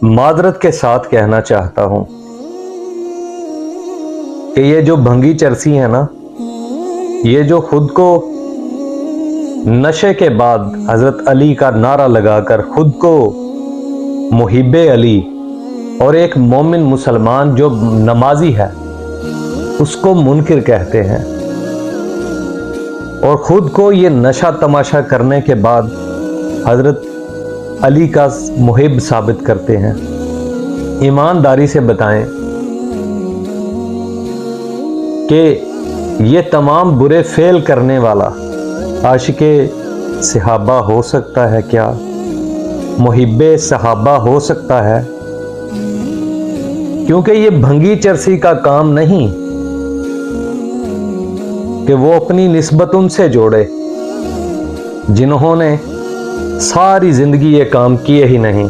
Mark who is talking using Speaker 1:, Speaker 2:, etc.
Speaker 1: معذرت کے ساتھ کہنا چاہتا ہوں کہ یہ جو بھنگی چرسی ہے نا، یہ جو خود کو نشے کے بعد حضرت علی کا نعرہ لگا کر خود کو محب علی اور ایک مومن مسلمان جو نمازی ہے اس کو منکر کہتے ہیں، اور خود کو یہ نشہ تماشا کرنے کے بعد حضرت علی کا محب ثابت کرتے ہیں، ایمانداری سے بتائیں کہ یہ تمام برے فعل کرنے والا عاشق صحابہ ہو سکتا ہے کیا؟ محب صحابہ ہو سکتا ہے؟ کیونکہ یہ بھنگی چرسی کا کام نہیں کہ وہ اپنی نسبت ان سے جوڑے جنہوں نے ساری زندگی یہ کام کیے ہی نہیں۔